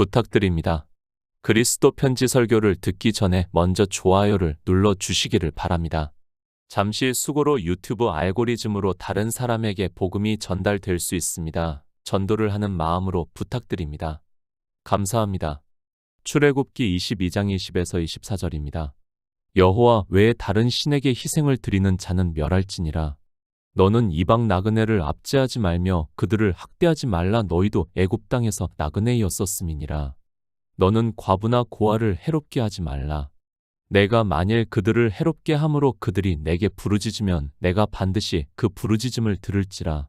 부탁드립니다. 그리스도 편지 설교를 듣기 전에 먼저 좋아요를 눌러 주시기를 바랍니다. 잠시 수고로 유튜브 알고리즘으로 다른 사람에게 복음이 전달될 수 있습니다. 전도를 하는 마음으로 부탁드립니다. 감사합니다. 출애굽기 22장 20에서 24절입니다. 여호와 외에 다른 신에게 희생을 드리는 자는 멸할지니라. 너는 이방 나그네를 압제하지 말며 그들을 학대하지 말라. 너희도 애굽 땅에서 나그네였었음이니라. 너는 과부나 고아를 해롭게 하지 말라. 내가 만일 그들을 해롭게 함으로 그들이 내게 부르짖으면 내가 반드시 그 부르짖음을 들을지라.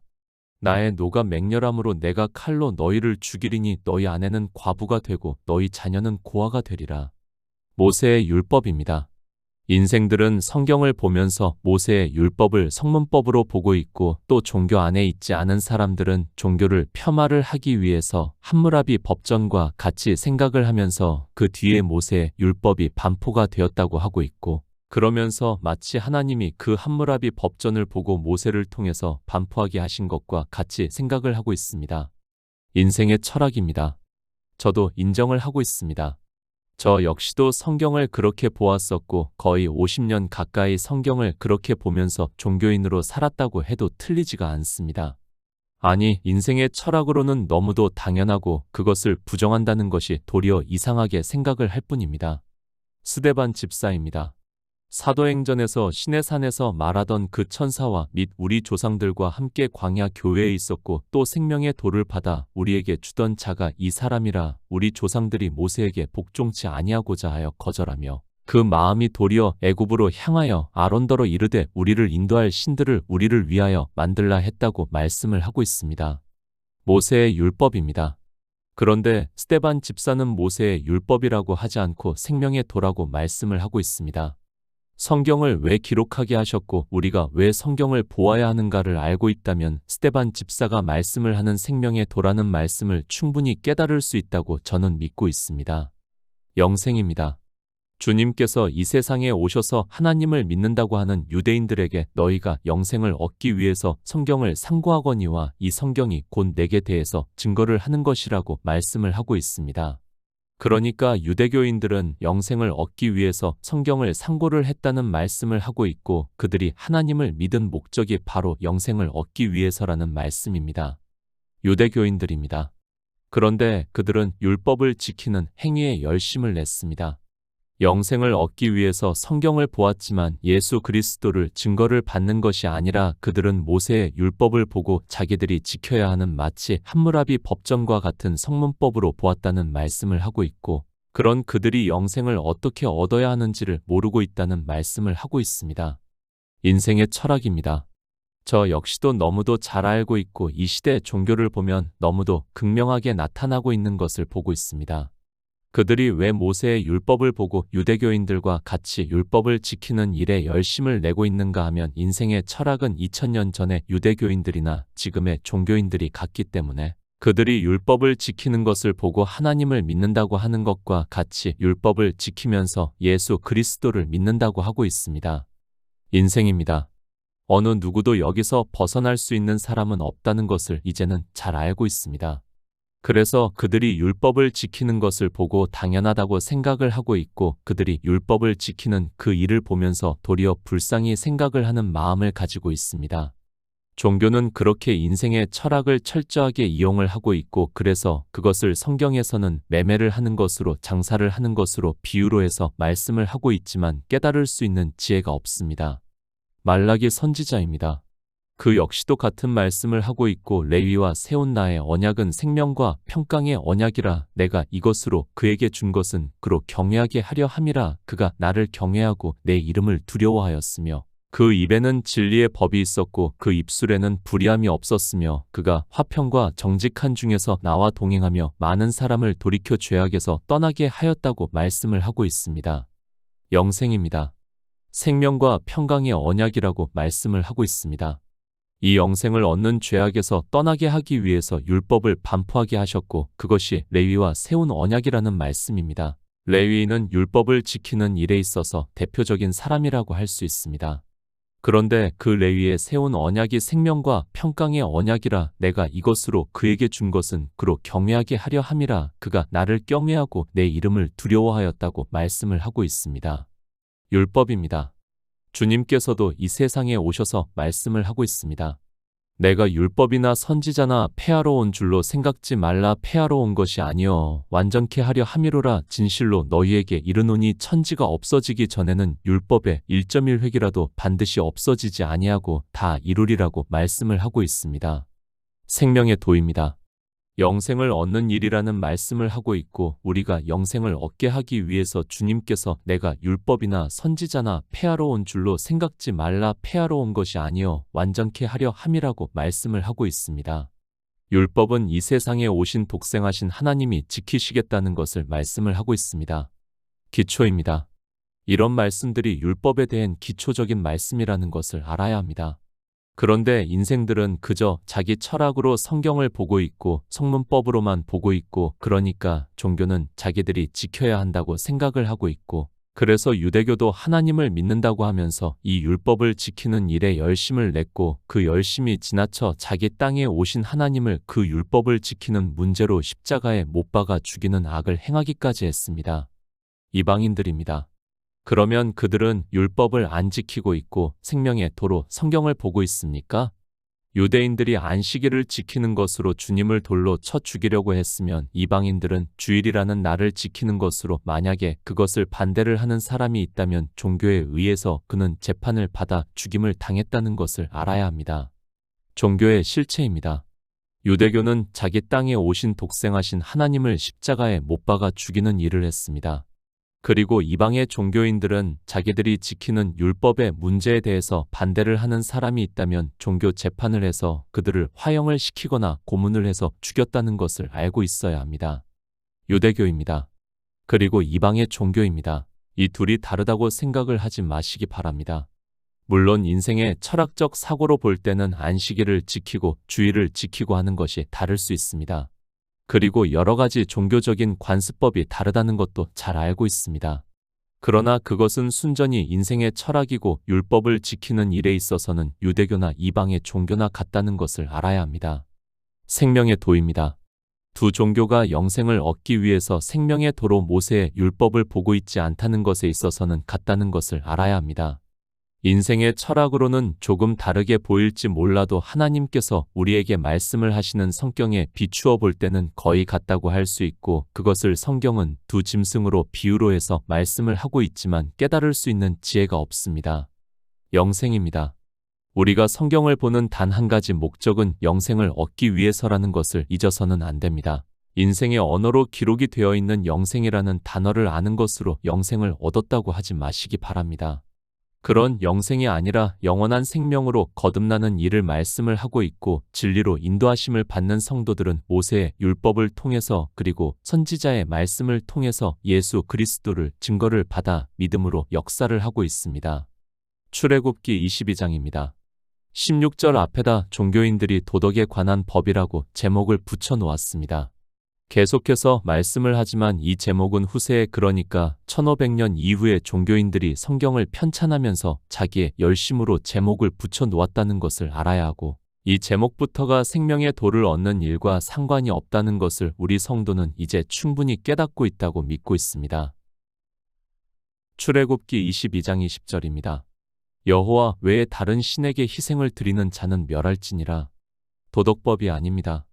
나의 노가 맹렬함으로 내가 칼로 너희를 죽이리니 너희 아내는 과부가 되고 너희 자녀는 고아가 되리라. 모세의 율법입니다. 인생들은 성경을 보면서 모세의 율법을 성문법으로 보고 있고 또 종교 안에 있지 않은 사람들은 종교를 폄하를 하기 위해서 함무라비 법전과 같이 생각을 하면서 그 뒤에 모세의 율법이 반포가 되었다고 하고 있고 그러면서 마치 하나님이 그 함무라비 법전을 보고 모세를 통해서 반포하게 하신 것과 같이 생각을 하고 있습니다. 인생의 철학입니다. 저도 인정을 하고 있습니다. 저 역시도 성경을 그렇게 보았었고 거의 50년 가까이 성경을 그렇게 보면서 종교인으로 살았다고 해도 틀리지가 않습니다. 아니, 인생의 철학으로는 너무도 당연하고 그것을 부정한다는 것이 도리어 이상하게 생각을 할 뿐입니다. 스데반 집사입니다. 사도행전에서 시내산에서 말하던 그 천사와 및 우리 조상들과 함께 광야 교회에 있었고 또 생명의 돌을 받아 우리에게 주던 자가 이 사람이라. 우리 조상들이 모세에게 복종치 아니하고자 하여 거절하며 그 마음이 도리어 애굽으로 향하여 아론더러 이르되 우리를 인도할 신들을 우리를 위하여 만들라 했다고 말씀을 하고 있습니다. 모세의 율법입니다. 그런데 스데반 집사는 모세의 율법이라고 하지 않고 생명의 도라고 말씀을 하고 있습니다. 성경을 왜 기록하게 하셨고 우리가 왜 성경을 보아야 하는가를 알고 있다면 스데반 집사가 말씀을 하는 생명의 도라는 말씀을 충분히 깨달을 수 있다고 저는 믿고 있습니다. 영생입니다. 주님께서 이 세상에 오셔서 하나님을 믿는다고 하는 유대인들에게 너희가 영생을 얻기 위해서 성경을 상고하거니와 이 성경이 곧 내게 대해서 증거를 하는 것이라고 말씀을 하고 있습니다. 그러니까 유대교인들은 영생을 얻기 위해서 성경을 상고를 했다는 말씀을 하고 있고 그들이 하나님을 믿은 목적이 바로 영생을 얻기 위해서라는 말씀입니다. 유대교인들입니다. 그런데 그들은 율법을 지키는 행위에 열심을 냈습니다. 영생을 얻기 위해서 성경을 보았지만 예수 그리스도를 증거를 받는 것이 아니라 그들은 모세의 율법을 보고 자기들이 지켜야 하는 마치 함무라비 법전과 같은 성문법으로 보았다는 말씀을 하고 있고 그런 그들이 영생을 어떻게 얻어야 하는지를 모르고 있다는 말씀을 하고 있습니다. 인생의 철학입니다. 저 역시도 너무도 잘 알고 있고 이 시대 종교를 보면 너무도 극명하게 나타나고 있는 것을 보고 있습니다. 그들이 왜 모세의 율법을 보고 유대교인들과 같이 율법을 지키는 일에 열심을 내고 있는가 하면 인생의 철학은 2000년 전의 유대교인들이나 지금의 종교인들이 같기 때문에 그들이 율법을 지키는 것을 보고 하나님을 믿는다고 하는 것과 같이 율법을 지키면서 예수 그리스도를 믿는다고 하고 있습니다. 인생입니다. 어느 누구도 여기서 벗어날 수 있는 사람은 없다는 것을 이제는 잘 알고 있습니다. 그래서 그들이 율법을 지키는 것을 보고 당연하다고 생각을 하고 있고 그들이 율법을 지키는 그 일을 보면서 도리어 불쌍히 생각을 하는 마음을 가지고 있습니다. 종교는 그렇게 인생의 철학을 철저하게 이용을 하고 있고 그래서 그것을 성경에서는 매매를 하는 것으로 장사를 하는 것으로 비유로 해서 말씀을 하고 있지만 깨달을 수 있는 지혜가 없습니다. 말라기 선지자입니다. 그 역시도 같은 말씀을 하고 있고 레위와 세운 나의 언약은 생명과 평강의 언약이라. 내가 이것으로 그에게 준 것은 그로 경외하게 하려 함이라. 그가 나를 경외하고 내 이름을 두려워하였으며 그 입에는 진리의 법이 있었고 그 입술에는 불의함이 없었으며 그가 화평과 정직한 중에서 나와 동행하며 많은 사람을 돌이켜 죄악에서 떠나게 하였다고 말씀을 하고 있습니다. 영생입니다. 생명과 평강의 언약이라고 말씀을 하고 있습니다. 이 영생을 얻는 죄악에서 떠나게 하기 위해서 율법을 반포하게 하셨고 그것이 레위와 세운 언약이라는 말씀입니다. 레위인은 율법을 지키는 일에 있어서 대표적인 사람이라고 할 수 있습니다. 그런데 그 레위에 세운 언약이 생명과 평강의 언약이라 내가 이것으로 그에게 준 것은 그로 경외하게 하려 함이라 그가 나를 경외하고 내 이름을 두려워하였다고 말씀을 하고 있습니다. 율법입니다. 주님께서도 이 세상에 오셔서 말씀을 하고 있습니다. 내가 율법이나 선지자나 폐하러 온 줄로 생각지 말라. 폐하러 온 것이 아니요 완전케 하려 함이로라. 진실로 너희에게 이르노니 천지가 없어지기 전에는 율법의 1.1획이라도 반드시 없어지지 아니하고 다 이루리라고 말씀을 하고 있습니다. 생명의 도입니다. 영생을 얻는 일이라는 말씀을 하고 있고 우리가 영생을 얻게 하기 위해서 주님께서 내가 율법이나 선지자나 폐하러 온 줄로 생각지 말라. 폐하러 온 것이 아니요 완전케 하려 함이라고 말씀을 하고 있습니다. 율법은 이 세상에 오신 독생하신 하나님이 지키시겠다는 것을 말씀을 하고 있습니다. 기초입니다. 이런 말씀들이 율법에 대한 기초적인 말씀이라는 것을 알아야 합니다. 그런데 인생들은 그저 자기 철학으로 성경을 보고 있고 성문법으로만 보고 있고 그러니까 종교는 자기들이 지켜야 한다고 생각을 하고 있고 그래서 유대교도 하나님을 믿는다고 하면서 이 율법을 지키는 일에 열심을 냈고 그 열심이 지나쳐 자기 땅에 오신 하나님을 그 율법을 지키는 문제로 십자가에 못 박아 죽이는 악을 행하기까지 했습니다. 이방인들입니다. 그러면 그들은 율법을 안 지키고 있고 생명의 도로 성경을 보고 있습니까? 유대인들이 안식일을 지키는 것으로 주님을 돌로 쳐 죽이려고 했으면 이방인들은 주일이라는 날을 지키는 것으로 만약에 그것을 반대를 하는 사람이 있다면 종교에 의해서 그는 재판을 받아 죽임을 당했다는 것을 알아야 합니다. 종교의 실체입니다. 유대교는 자기 땅에 오신 독생하신 하나님을 십자가에 못 박아 죽이는 일을 했습니다. 그리고 이방의 종교인들은 자기들이 지키는 율법의 문제에 대해서 반대를 하는 사람이 있다면 종교 재판을 해서 그들을 화형을 시키거나 고문을 해서 죽였다는 것을 알고 있어야 합니다. 유대교입니다. 그리고 이방의 종교입니다. 이 둘이 다르다고 생각을 하지 마시기 바랍니다. 물론 인생의 철학적 사고로 볼 때는 안식일을 지키고 주일을 지키고 하는 것이 다를 수 있습니다. 그리고 여러 가지 종교적인 관습법이 다르다는 것도 잘 알고 있습니다. 그러나 그것은 순전히 인생의 철학이고 율법을 지키는 일에 있어서는 유대교나 이방의 종교나 같다는 것을 알아야 합니다. 생명의 도입니다. 두 종교가 영생을 얻기 위해서 생명의 도로 모세의 율법을 보고 있지 않다는 것에 있어서는 같다는 것을 알아야 합니다. 인생의 철학으로는 조금 다르게 보일지 몰라도 하나님께서 우리에게 말씀을 하시는 성경에 비추어 볼 때는 거의 같다고 할 수 있고 그것을 성경은 두 짐승으로 비유로 해서 말씀을 하고 있지만 깨달을 수 있는 지혜가 없습니다. 영생입니다. 우리가 성경을 보는 단 한 가지 목적은 영생을 얻기 위해서라는 것을 잊어서는 안 됩니다. 인생의 언어로 기록이 되어 있는 영생이라는 단어를 아는 것으로 영생을 얻었다고 하지 마시기 바랍니다. 그런 영생이 아니라 영원한 생명으로 거듭나는 일을 말씀을 하고 있고 진리로 인도하심을 받는 성도들은 모세의 율법을 통해서 그리고 선지자의 말씀을 통해서 예수 그리스도를 증거를 받아 믿음으로 역사를 하고 있습니다. 출애굽기 22장입니다. 16절 앞에다 종교인들이 도덕에 관한 법이라고 제목을 붙여 놓았습니다. 계속해서 말씀을 하지만 이 제목은 후세에 그러니까 1500년 이후에 종교인들이 성경을 편찬하면서 자기의 열심으로 제목을 붙여 놓았다는 것을 알아야 하고 이 제목부터가 생명의 도를 얻는 일과 상관이 없다는 것을 우리 성도는 이제 충분히 깨닫고 있다고 믿고 있습니다. 출애굽기 22장 20절입니다. 여호와 외에 다른 신에게 희생을 드리는 자는 멸할지니라. 도덕법이 아닙니다.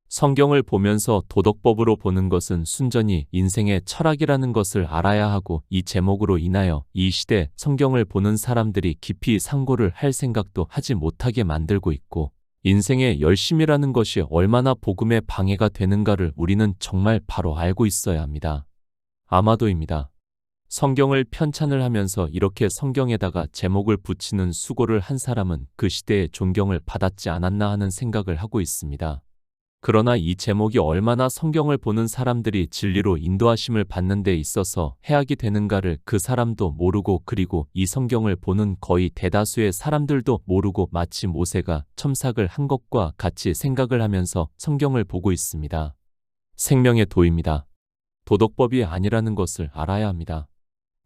성경을 보면서 도덕법으로 보는 것은 순전히 인생의 철학이라는 것을 알아야 하고 이 제목으로 인하여 이 시대 성경을 보는 사람들이 깊이 상고를 할 생각도 하지 못하게 만들고 있고 인생의 열심이라는 것이 얼마나 복음에 방해가 되는가를 우리는 정말 바로 알고 있어야 합니다. 아마도입니다. 성경을 편찬을 하면서 이렇게 성경에다가 제목을 붙이는 수고를 한 사람은 그 시대에 존경을 받았지 않았나 하는 생각을 하고 있습니다. 그러나 이 제목이 얼마나 성경을 보는 사람들이 진리로 인도하심을 받는 데 있어서 해악이 되는가를 그 사람도 모르고 그리고 이 성경을 보는 거의 대다수의 사람들도 모르고 마치 모세가 첨삭을 한 것과 같이 생각을 하면서 성경을 보고 있습니다. 생명의 도입니다. 도덕법이 아니라는 것을 알아야 합니다.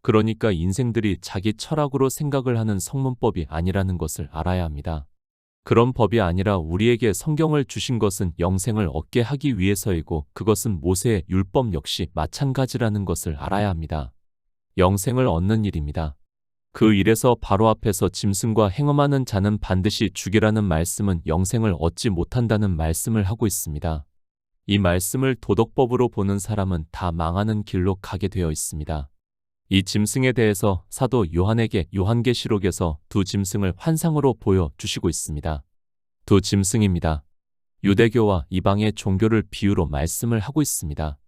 그러니까 인생들이 자기 철학으로 생각을 하는 성문법이 아니라는 것을 알아야 합니다. 그런 법이 아니라 우리에게 성경을 주신 것은 영생을 얻게 하기 위해서이고 그것은 모세의 율법 역시 마찬가지라는 것을 알아야 합니다. 영생을 얻는 일입니다. 그 일에서 바로 앞에서 짐승과 행음하는 자는 반드시 죽이라는 말씀은 영생을 얻지 못한다는 말씀을 하고 있습니다. 이 말씀을 도덕법으로 보는 사람은 다 망하는 길로 가게 되어 있습니다. 이 짐승에 대해서 사도 요한에게 요한계시록에서 두 짐승을 환상으로 보여주시고 있습니다. 두 짐승입니다. 유대교와 이방의 종교를 비유로 말씀을 하고 있습니다.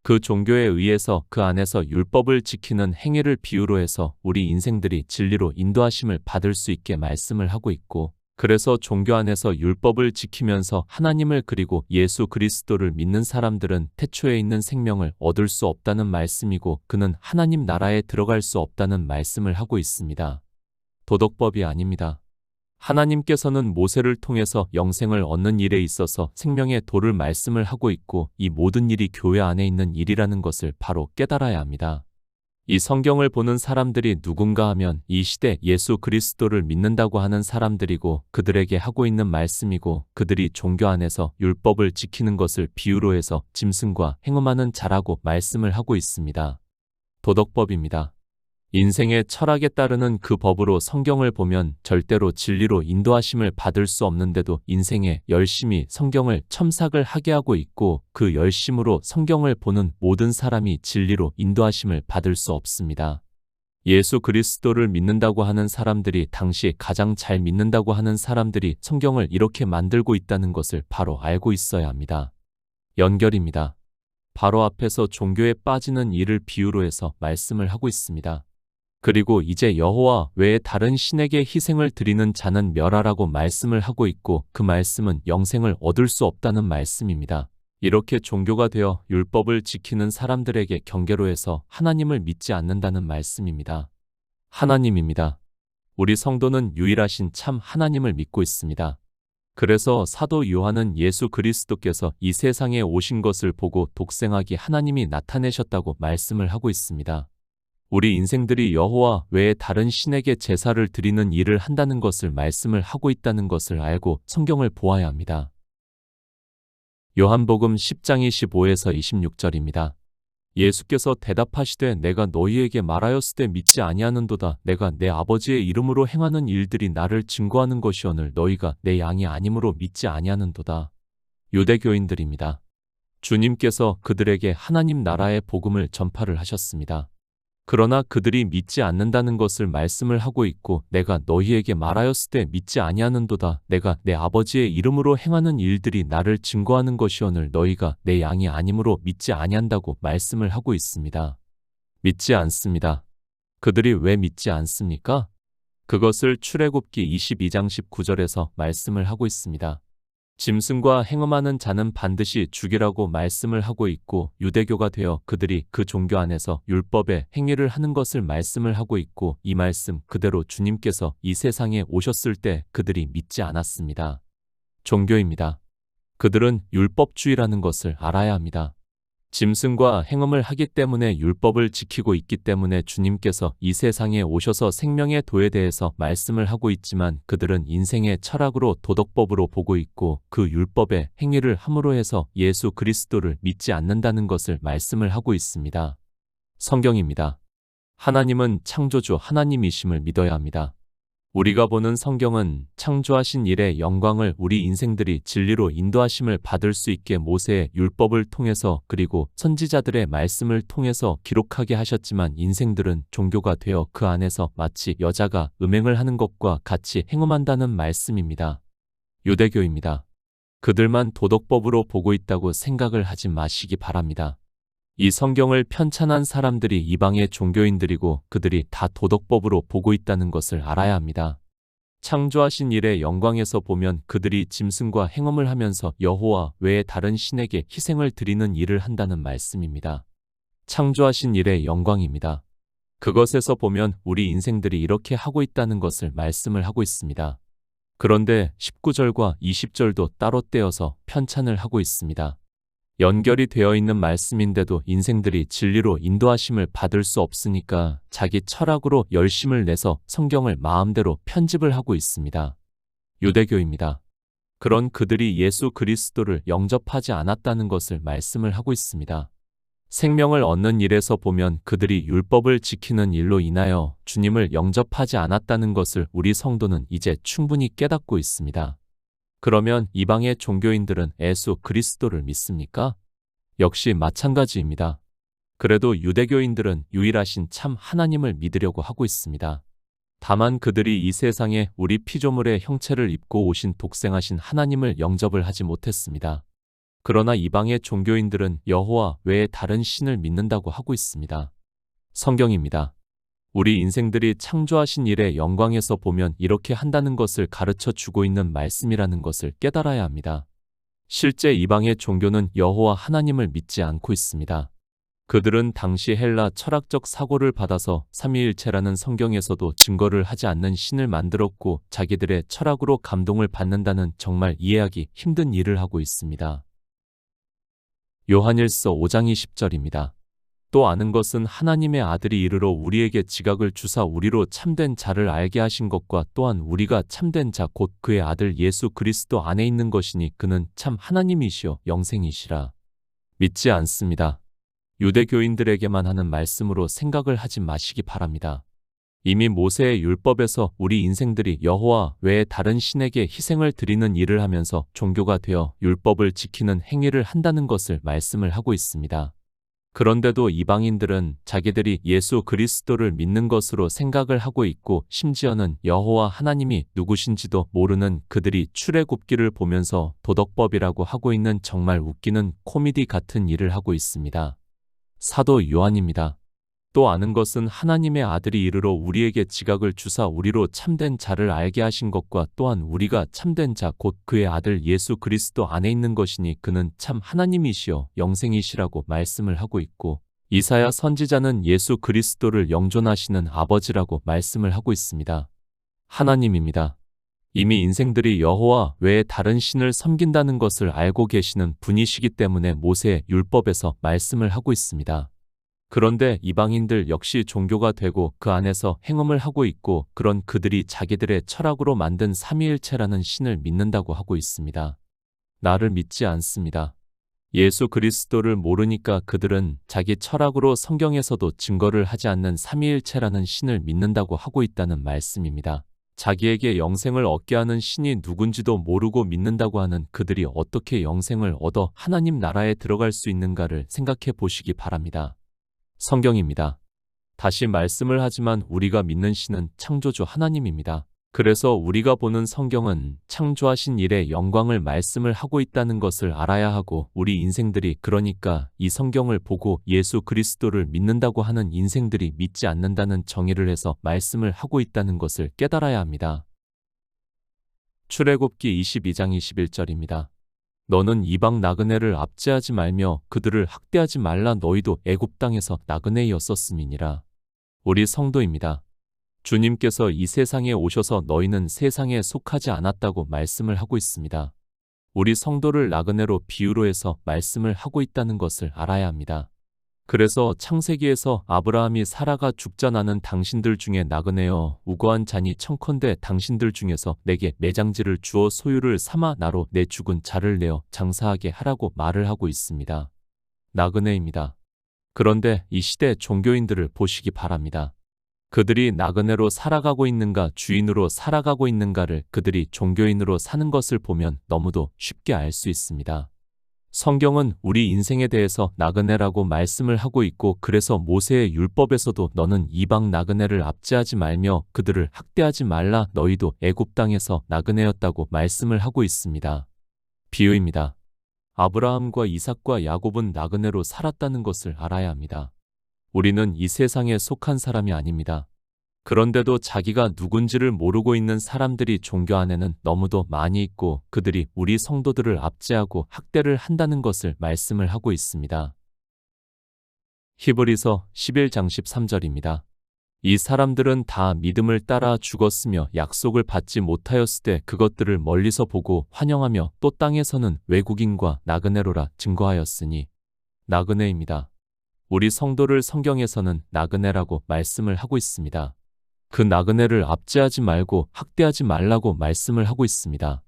그 종교에 의해서 그 안에서 율법을 지키는 행위를 비유로 해서 우리 인생들이 진리로 인도하심을 받을 수 있게 말씀을 하고 있고, 그래서 종교 안에서 율법을 지키면서 하나님을 그리고 예수 그리스도를 믿는 사람들은 태초에 있는 생명을 얻을 수 없다는 말씀이고 그는 하나님 나라에 들어갈 수 없다는 말씀을 하고 있습니다. 도덕법이 아닙니다. 하나님께서는 모세를 통해서 영생을 얻는 일에 있어서 생명의 도를 말씀을 하고 있고 이 모든 일이 교회 안에 있는 일이라는 것을 바로 깨달아야 합니다. 이 성경을 보는 사람들이 누군가 하면 이 시대 예수 그리스도를 믿는다고 하는 사람들이고 그들에게 하고 있는 말씀이고 그들이 종교 안에서 율법을 지키는 것을 비유로 해서 짐승과 행음하는 자라고 말씀을 하고 있습니다. 도덕법입니다. 인생의 철학에 따르는 그 법으로 성경을 보면 절대로 진리로 인도하심을 받을 수 없는데도 인생에 열심히 성경을 첨삭을 하게 하고 있고 그 열심으로 성경을 보는 모든 사람이 진리로 인도하심을 받을 수 없습니다. 예수 그리스도를 믿는다고 하는 사람들이 당시 가장 잘 믿는다고 하는 사람들이 성경을 이렇게 만들고 있다는 것을 바로 알고 있어야 합니다. 연결입니다. 바로 앞에서 종교에 빠지는 이를 비유로 해서 말씀을 하고 있습니다. 그리고 이제 여호와 외에 다른 신에게 희생을 드리는 자는 멸하라고 말씀을 하고 있고 그 말씀은 영생을 얻을 수 없다는 말씀입니다. 이렇게 종교가 되어 율법을 지키는 사람들에게 경계로 해서 하나님을 믿지 않는다는 말씀입니다. 하나님입니다. 우리 성도는 유일하신 참 하나님을 믿고 있습니다. 그래서 사도 요한은 예수 그리스도께서 이 세상에 오신 것을 보고 독생하기 하나님이 나타내셨다고 말씀을 하고 있습니다. 우리 인생들이 여호와 외에 다른 신에게 제사를 드리는 일을 한다는 것을 말씀을 하고 있다는 것을 알고 성경을 보아야 합니다. 요한복음 10장 25에서 26절입니다. 예수께서 대답하시되 내가 너희에게 말하였으되 믿지 아니하는도다. 내가 내 아버지의 이름으로 행하는 일들이 나를 증거하는 것이오늘 너희가 내 양이 아니므로 믿지 아니하는도다. 유대교인들입니다. 주님께서 그들에게 하나님 나라의 복음을 전파를 하셨습니다. 그러나 그들이 믿지 않는다는 것을 말씀을 하고 있고 내가 너희에게 말하였으되 믿지 아니하는도다. 내가 내 아버지의 이름으로 행하는 일들이 나를 증거하는 것이오늘 너희가 내 양이 아니므로 믿지 아니한다고 말씀을 하고 있습니다. 믿지 않습니다. 그들이 왜 믿지 않습니까? 그것을 출애굽기 22장 19절에서 말씀을 하고 있습니다. 짐승과 행음하는 자는 반드시 죽이라고 말씀을 하고 있고 유대교가 되어 그들이 그 종교 안에서 율법의 행위를 하는 것을 말씀을 하고 있고 이 말씀 그대로 주님께서 이 세상에 오셨을 때 그들이 믿지 않았습니다. 종교입니다. 그들은 율법주의라는 것을 알아야 합니다. 짐승과 행음을 하기 때문에 율법을 지키고 있기 때문에 주님께서 이 세상에 오셔서 생명의 도에 대해서 말씀을 하고 있지만 그들은 인생의 철학으로 도덕법으로 보고 있고 그 율법의 행위를 함으로 해서 예수 그리스도를 믿지 않는다는 것을 말씀을 하고 있습니다. 성경입니다. 하나님은 창조주 하나님이심을 믿어야 합니다. 우리가 보는 성경은 창조하신 일의 영광을 우리 인생들이 진리로 인도하심을 받을 수 있게 모세의 율법을 통해서 그리고 선지자들의 말씀을 통해서 기록하게 하셨지만 인생들은 종교가 되어 그 안에서 마치 여자가 음행을 하는 것과 같이 행음한다는 말씀입니다. 유대교입니다. 그들만 도덕법으로 보고 있다고 생각을 하지 마시기 바랍니다. 이 성경을 편찬한 사람들이 이방의 종교인들이고 그들이 다 도덕법으로 보고 있다는 것을 알아야 합니다. 창조하신 일의 영광에서 보면 그들이 짐승과 행음을 하면서 여호와 외에 다른 신에게 희생을 드리는 일을 한다는 말씀입니다. 창조하신 일의 영광입니다. 그것에서 보면 우리 인생들이 이렇게 하고 있다는 것을 말씀을 하고 있습니다. 그런데 19절과 20절도 따로 떼어서 편찬을 하고 있습니다. 연결이 되어 있는 말씀인데도 인생들이 진리로 인도하심을 받을 수 없으니까 자기 철학으로 열심을 내서 성경을 마음대로 편집을 하고 있습니다. 유대교입니다. 그런 그들이 예수 그리스도를 영접하지 않았다는 것을 말씀을 하고 있습니다. 생명을 얻는 일에서 보면 그들이 율법을 지키는 일로 인하여 주님을 영접하지 않았다는 것을 우리 성도는 이제 충분히 깨닫고 있습니다. 그러면 이방의 종교인들은 예수 그리스도를 믿습니까? 역시 마찬가지입니다. 그래도 유대교인들은 유일하신 참 하나님을 믿으려고 하고 있습니다. 다만 그들이 이 세상에 우리 피조물의 형체를 입고 오신 독생하신 하나님을 영접을 하지 못했습니다. 그러나 이방의 종교인들은 여호와 외에 다른 신을 믿는다고 하고 있습니다. 성경입니다. 우리 인생들이 창조하신 일의 영광에서 보면 이렇게 한다는 것을 가르쳐 주고 있는 말씀이라는 것을 깨달아야 합니다. 실제 이방의 종교는 여호와 하나님을 믿지 않고 있습니다. 그들은 당시 헬라 철학적 사고를 받아서 삼위일체라는 성경에서도 증거를 하지 않는 신을 만들었고 자기들의 철학으로 감동을 받는다는 정말 이해하기 힘든 일을 하고 있습니다. 요한일서 5장 20절입니다. 또 아는 것은 하나님의 아들이 이르러 우리에게 지각을 주사 우리로 참된 자를 알게 하신 것과 또한 우리가 참된 자 곧 그의 아들 예수 그리스도 안에 있는 것이니 그는 참 하나님이시요 영생이시라. 믿지 않습니다. 유대교인들에게만 하는 말씀으로 생각을 하지 마시기 바랍니다. 이미 모세의 율법에서 우리 인생들이 여호와 외에 다른 신에게 희생을 드리는 일을 하면서 종교가 되어 율법을 지키는 행위를 한다는 것을 말씀을 하고 있습니다. 그런데도 이방인들은 자기들이 예수 그리스도를 믿는 것으로 생각을 하고 있고 심지어는 여호와 하나님이 누구신지도 모르는 그들이 출애굽기를 보면서 도덕법이라고 하고 있는 정말 웃기는 코미디 같은 일을 하고 있습니다. 사도 요한입니다. 또 아는 것은 하나님의 아들이 이르러 우리에게 지각을 주사 우리로 참된 자를 알게 하신 것과 또한 우리가 참된 자 곧 그의 아들 예수 그리스도 안에 있는 것이니 그는 참 하나님이시여 영생이시라고 말씀을 하고 있고 이사야 선지자는 예수 그리스도를 영존하시는 아버지라고 말씀을 하고 있습니다. 하나님입니다. 이미 인생들이 여호와 외에 다른 신을 섬긴다는 것을 알고 계시는 분이시기 때문에 모세의 율법에서 말씀을 하고 있습니다. 그런데 이방인들 역시 종교가 되고 그 안에서 행음을 하고 있고 그런 그들이 자기들의 철학으로 만든 삼위일체라는 신을 믿는다고 하고 있습니다. 나를 믿지 않습니다. 예수 그리스도를 모르니까 그들은 자기 철학으로 성경에서도 증거를 하지 않는 삼위일체라는 신을 믿는다고 하고 있다는 말씀입니다. 자기에게 영생을 얻게 하는 신이 누군지도 모르고 믿는다고 하는 그들이 어떻게 영생을 얻어 하나님 나라에 들어갈 수 있는가를 생각해 보시기 바랍니다. 성경입니다. 다시 말씀을 하지만 우리가 믿는 신은 창조주 하나님입니다. 그래서 우리가 보는 성경은 창조하신 일의 영광을 말씀을 하고 있다는 것을 알아야 하고 우리 인생들이 그러니까 이 성경을 보고 예수 그리스도를 믿는다고 하는 인생들이 믿지 않는다는 정의를 해서 말씀을 하고 있다는 것을 깨달아야 합니다. 출애굽기 22장 21절입니다. 너는 이방 나그네를 압제하지 말며 그들을 학대하지 말라 너희도 애굽 땅에서 나그네였었음이니라. 우리 성도입니다. 주님께서 이 세상에 오셔서 너희는 세상에 속하지 않았다고 말씀을 하고 있습니다. 우리 성도를 나그네로 비유로 해서 말씀을 하고 있다는 것을 알아야 합니다. 그래서 창세기에서 아브라함이 사라가 죽자 나는 당신들 중에 나그네여 우거한 잔이 청컨대 당신들 중에서 내게 매장지를 주어 소유를 삼아 나로 내 죽은 자를 내어 장사하게 하라고 말을 하고 있습니다. 나그네입니다. 그런데 이 시대 종교인들을 보시기 바랍니다. 그들이 나그네로 살아가고 있는가 주인으로 살아가고 있는가를 그들이 종교인으로 사는 것을 보면 너무도 쉽게 알 수 있습니다. 성경은 우리 인생에 대해서 나그네라고 말씀을 하고 있고 그래서 모세의 율법에서도 너는 이방 나그네를 압제하지 말며 그들을 학대하지 말라 너희도 애굽 땅에서 나그네였다고 말씀을 하고 있습니다. 비유입니다. 아브라함과 이삭과 야곱은 나그네로 살았다는 것을 알아야 합니다. 우리는 이 세상에 속한 사람이 아닙니다. 그런데도 자기가 누군지를 모르고 있는 사람들이 종교 안에는 너무도 많이 있고 그들이 우리 성도들을 압제하고 학대를 한다는 것을 말씀을 하고 있습니다. 히브리서 11장 13절입니다. 이 사람들은 다 믿음을 따라 죽었으며 약속을 받지 못하였을 때 그것들을 멀리서 보고 환영하며 또 땅에서는 외국인과 나그네로라 증거하였으니. 나그네입니다. 우리 성도를 성경에서는 나그네라고 말씀을 하고 있습니다. 그 나그네를 압제하지 말고 학대하지 말라고 말씀을 하고 있습니다.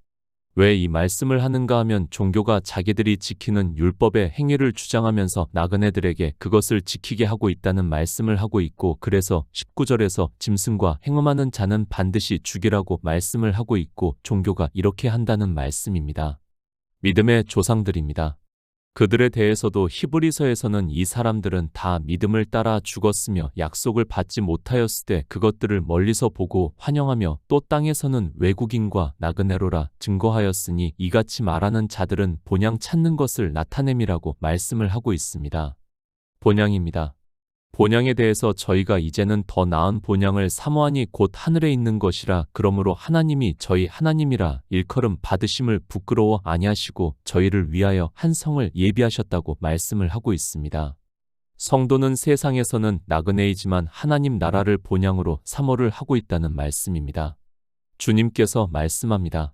왜 이 말씀을 하는가 하면 종교가 자기들이 지키는 율법의 행위를 주장하면서 나그네들에게 그것을 지키게 하고 있다는 말씀을 하고 있고, 그래서 19절에서 짐승과 행음하는 자는 반드시 죽이라고 말씀을 하고 있고, 종교가 이렇게 한다는 말씀입니다. 믿음의 조상들입니다. 그들에 대해서도 히브리서에서는 이 사람들은 다 믿음을 따라 죽었으며 약속을 받지 못하였을 때 그것들을 멀리서 보고 환영하며 또 땅에서는 외국인과 나그네로라 증거하였으니, 이같이 말하는 자들은 본향 찾는 것을 나타냄이라고 말씀을 하고 있습니다. 본향입니다. 본향에 대해서 저희가 이제는 더 나은 본향을 사모하니 곧 하늘에 있는 것이라. 그러므로 하나님이 저희 하나님이라 일컬음 받으심을 부끄러워 아니하시고 저희를 위하여 한 성을 예비하셨다고 말씀을 하고 있습니다. 성도는 세상에서는 나그네이지만 하나님 나라를 본향으로 사모를 하고 있다는 말씀입니다. 주님께서 말씀합니다.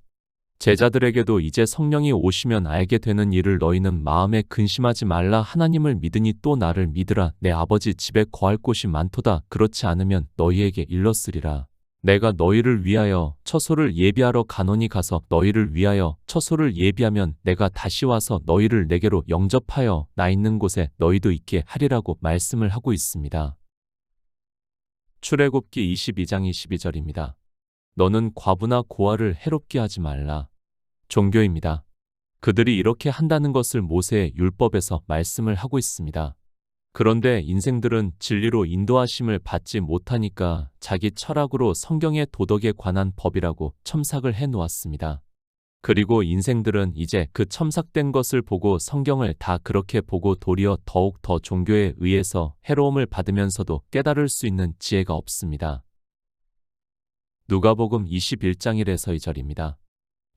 제자들에게도 이제 성령이 오시면 알게 되는 일을 너희는 마음에 근심하지 말라. 하나님을 믿으니 또 나를 믿으라. 내 아버지 집에 거할 곳이 많도다. 그렇지 않으면 너희에게 일렀으리라. 내가 너희를 위하여 처소를 예비하러 가노니 가서 너희를 위하여 처소를 예비하면 내가 다시 와서 너희를 내게로 영접하여 나 있는 곳에 너희도 있게 하리라고 말씀을 하고 있습니다. 출애굽기 22장 22절입니다. 너는 과부나 고아를 해롭게 하지 말라. 종교입니다. 그들이 이렇게 한다는 것을 모세의 율법에서 말씀을 하고 있습니다. 그런데 인생들은 진리로 인도하심을 받지 못하니까 자기 철학으로 성경의 도덕에 관한 법이라고 첨삭을 해 놓았습니다. 그리고 인생들은 이제 그 첨삭된 것을 보고 성경을 다 그렇게 보고 도리어 더욱 더 종교에 의해서 해로움을 받으면서도 깨달을 수 있는 지혜가 없습니다. 누가복음 21장 1에서 2절입니다.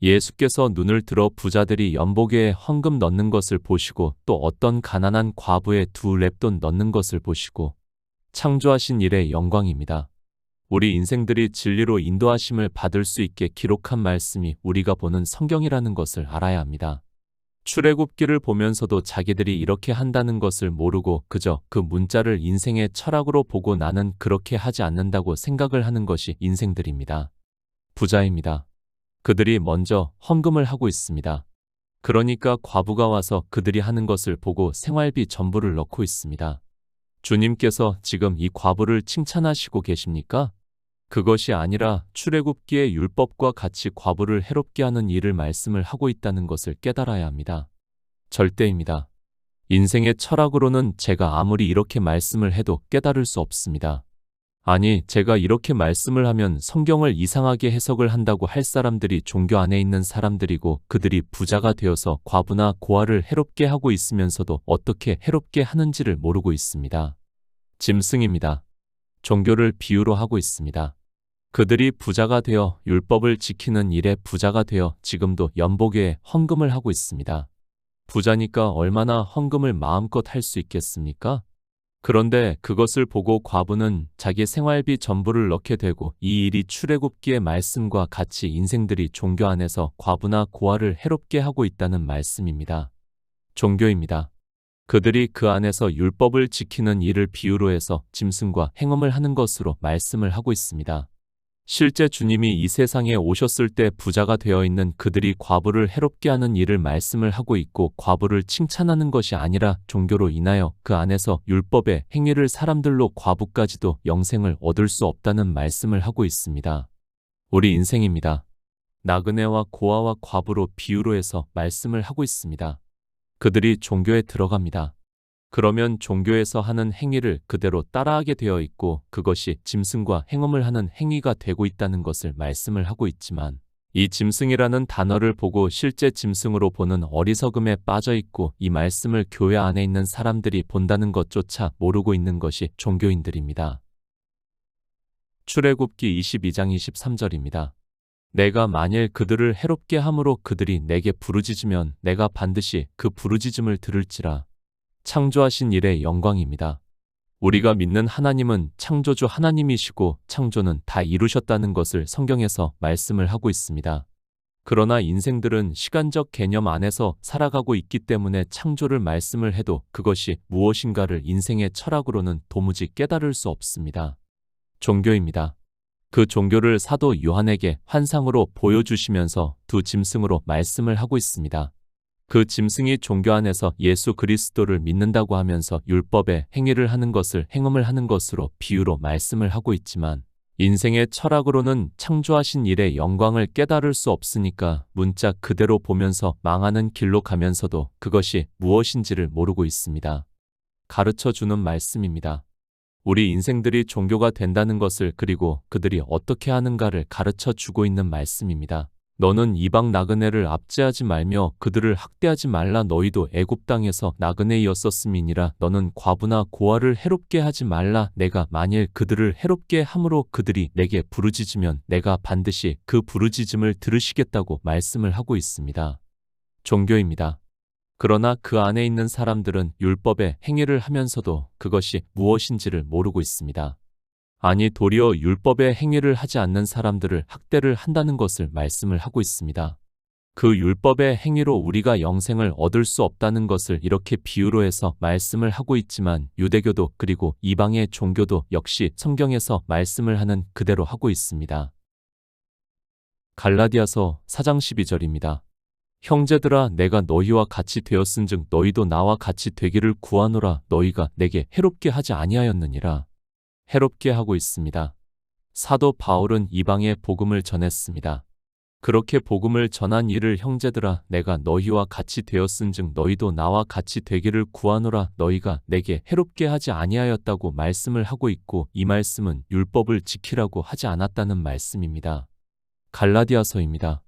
예수께서 눈을 들어 부자들이 연보기에 헌금 넣는 것을 보시고 또 어떤 가난한 과부의 2렙돈 넣는 것을 보시고, 창조하신 일의 영광입니다. 우리 인생들이 진리로 인도하심을 받을 수 있게 기록한 말씀이 우리가 보는 성경이라는 것을 알아야 합니다. 출애굽기를 보면서도 자기들이 이렇게 한다는 것을 모르고 그저 그 문자를 인생의 철학으로 보고 나는 그렇게 하지 않는다고 생각을 하는 것이 인생들입니다. 부자입니다. 그들이 먼저 헌금을 하고 있습니다. 그러니까 과부가 와서 그들이 하는 것을 보고 생활비 전부를 넣고 있습니다. 주님께서 지금 이 과부를 칭찬하시고 계십니까? 그것이 아니라 출애굽기의 율법과 같이 과부를 해롭게 하는 일을 말씀을 하고 있다는 것을 깨달아야 합니다. 절대입니다. 인생의 철학으로는 제가 아무리 이렇게 말씀을 해도 깨달을 수 없습니다. 아니, 제가 이렇게 말씀을 하면 성경을 이상하게 해석을 한다고 할 사람들이 종교 안에 있는 사람들이고, 그들이 부자가 되어서 과부나 고아를 해롭게 하고 있으면서도 어떻게 해롭게 하는지를 모르고 있습니다. 짐승입니다. 종교를 비유로 하고 있습니다. 그들이 부자가 되어 율법을 지키는 일에 부자가 되어 지금도 연보기에 헌금을 하고 있습니다. 부자니까 얼마나 헌금을 마음껏 할 수 있겠습니까? 그런데 그것을 보고 과부는 자기 생활비 전부를 넣게 되고, 이 일이 출애굽기의 말씀과 같이 인생들이 종교 안에서 과부나 고아를 해롭게 하고 있다는 말씀입니다. 종교입니다. 그들이 그 안에서 율법을 지키는 일을 비유로 해서 짐승과 행음을 하는 것으로 말씀을 하고 있습니다. 실제 주님이 이 세상에 오셨을 때 부자가 되어 있는 그들이 과부를 해롭게 하는 일을 말씀을 하고 있고, 과부를 칭찬하는 것이 아니라 종교로 인하여 그 안에서 율법의 행위를 사람들로 과부까지도 영생을 얻을 수 없다는 말씀을 하고 있습니다. 우리 인생입니다. 나그네와 고아와 과부로 비유로 해서 말씀을 하고 있습니다. 그들이 종교에 들어갑니다. 그러면 종교에서 하는 행위를 그대로 따라하게 되어 있고, 그것이 짐승과 행음을 하는 행위가 되고 있다는 것을 말씀을 하고 있지만, 이 짐승이라는 단어를 보고 실제 짐승으로 보는 어리석음에 빠져 있고, 이 말씀을 교회 안에 있는 사람들이 본다는 것조차 모르고 있는 것이 종교인들입니다. 출애굽기 22장 23절입니다. 내가 만일 그들을 해롭게 함으로 그들이 내게 부르짖으면 내가 반드시 그 부르짖음을 들을지라. 창조하신 일의 영광입니다. 우리가 믿는 하나님은 창조주 하나님이시고 창조는 다 이루셨다는 것을 성경에서 말씀을 하고 있습니다. 그러나 인생들은 시간적 개념 안에서 살아가고 있기 때문에 창조를 말씀을 해도 그것이 무엇인가를 인생의 철학으로는 도무지 깨달을 수 없습니다. 종교입니다. 그 종교를 사도 요한에게 환상으로 보여주시면서 두 짐승으로 말씀을 하고 있습니다. 그 짐승이 종교 안에서 예수 그리스도를 믿는다고 하면서 율법의 행위를 하는 것을 행음을 하는 것으로 비유로 말씀을 하고 있지만 인생의 철학으로는 창조하신 일의 영광을 깨달을 수 없으니까 문자 그대로 보면서 망하는 길로 가면서도 그것이 무엇인지를 모르고 있습니다. 가르쳐주는 말씀입니다. 우리 인생들이 종교가 된다는 것을 그리고 그들이 어떻게 하는가를 가르쳐 주고 있는 말씀입니다. 너는 이방 나그네를 압제하지 말며 그들을 학대하지 말라. 너희도 애굽 땅에서 나그네이었었음이니라. 너는 과부나 고아를 해롭게 하지 말라. 내가 만일 그들을 해롭게 함으로 그들이 내게 부르짖으면 내가 반드시 그 부르짖음을 들으시겠다고 말씀을 하고 있습니다. 종교입니다. 그러나 그 안에 있는 사람들은 율법의 행위를 하면서도 그것이 무엇인지를 모르고 있습니다. 아니 도리어 율법의 행위를 하지 않는 사람들을 학대를 한다는 것을 말씀을 하고 있습니다. 그 율법의 행위로 우리가 영생을 얻을 수 없다는 것을 이렇게 비유로 해서 말씀을 하고 있지만 유대교도 그리고 이방의 종교도 역시 성경에서 말씀을 하는 그대로 하고 있습니다. 갈라디아서 4장 12절입니다. 형제들아 내가 너희와 같이 되었은즉 너희도 나와 같이 되기를 구하노라. 너희가 내게 해롭게 하지 아니하였느니라. 해롭게 하고 있습니다. 사도 바울은 이방의 복음을 전했습니다. 그렇게 복음을 전한 이를 형제들아 내가 너희와 같이 되었은즉 너희도 나와 같이 되기를 구하노라. 너희가 내게 해롭게 하지 아니하였다고 말씀을 하고 있고 이 말씀은 율법을 지키라고 하지 않았다는 말씀입니다. 갈라디아서입니다.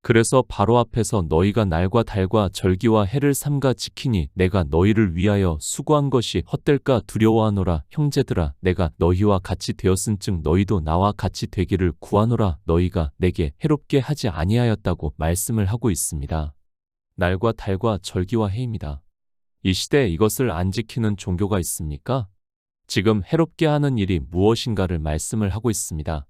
그래서 바로 앞에서 너희가 날과 달과 절기와 해를 삼가 지키니 내가 너희를 위하여 수고한 것이 헛될까 두려워하노라. 형제들아 내가 너희와 같이 되었은즉 너희도 나와 같이 되기를 구하노라. 너희가 내게 해롭게 하지 아니하였다고 말씀을 하고 있습니다. 날과 달과 절기와 해입니다. 이 시대에 이것을 안 지키는 종교가 있습니까? 지금 해롭게 하는 일이 무엇인가를 말씀을 하고 있습니다.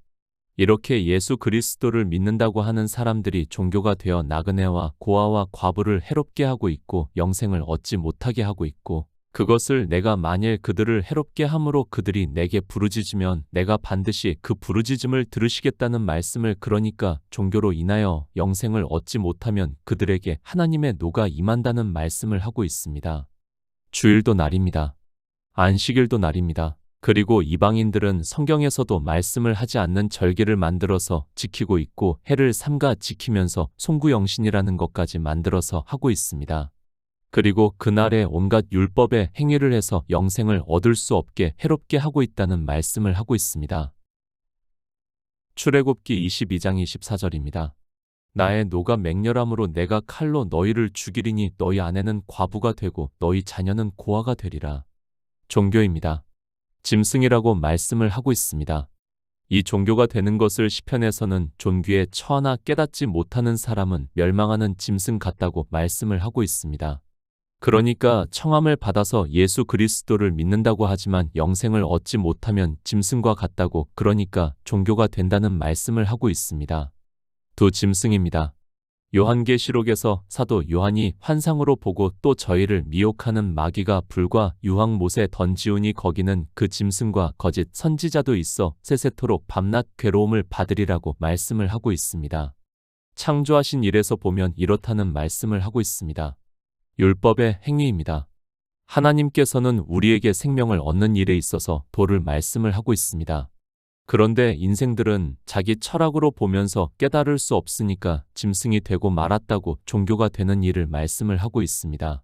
이렇게 예수 그리스도를 믿는다고 하는 사람들이 종교가 되어 나그네와 고아와 과부를 해롭게 하고 있고 영생을 얻지 못하게 하고 있고 그것을 내가 만일 그들을 해롭게 함으로 그들이 내게 부르짖으면 내가 반드시 그 부르짖음을 들으시겠다는 말씀을 그러니까 종교로 인하여 영생을 얻지 못하면 그들에게 하나님의 노가 임한다는 말씀을 하고 있습니다. 주일도 날입니다. 안식일도 날입니다. 그리고 이방인들은 성경에서도 말씀을 하지 않는 절기를 만들어서 지키고 있고 해를 삼가 지키면서 송구영신이라는 것까지 만들어서 하고 있습니다. 그리고 그날에 온갖 율법의 행위를 해서 영생을 얻을 수 없게 해롭게 하고 있다는 말씀을 하고 있습니다. 출애굽기 22장 24절입니다. 나의 노가 맹렬함으로 내가 칼로 너희를 죽이리니 너희 아내는 과부가 되고 너희 자녀는 고아가 되리라. 종교입니다. 짐승이라고 말씀을 하고 있습니다. 이 종교가 되는 것을 시편에서는 존귀에 처하나 깨닫지 못하는 사람은 멸망하는 짐승 같다고 말씀을 하고 있습니다. 그러니까 청함을 받아서 예수 그리스도를 믿는다고 하지만 영생을 얻지 못하면 짐승과 같다고 그러니까 종교가 된다는 말씀을 하고 있습니다. 두 짐승입니다. 요한계시록에서 사도 요한이 환상으로 보고 또 저희를 미혹하는 마귀가 불과 유황못에 던지우니 거기는 그 짐승과 거짓 선지자도 있어 세세토록 밤낮 괴로움을 받으리라고 말씀을 하고 있습니다. 창조하신 일에서 보면 이렇다는 말씀을 하고 있습니다. 율법의 행위입니다. 하나님께서는 우리에게 생명을 얻는 일에 있어서 도를 말씀을 하고 있습니다. 그런데 인생들은 자기 철학으로 보면서 깨달을 수 없으니까 짐승이 되고 말았다고 종교가 되는 일을 말씀을 하고 있습니다.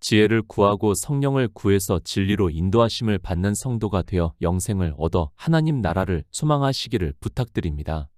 지혜를 구하고 성령을 구해서 진리로 인도하심을 받는 성도가 되어 영생을 얻어 하나님 나라를 소망하시기를 부탁드립니다.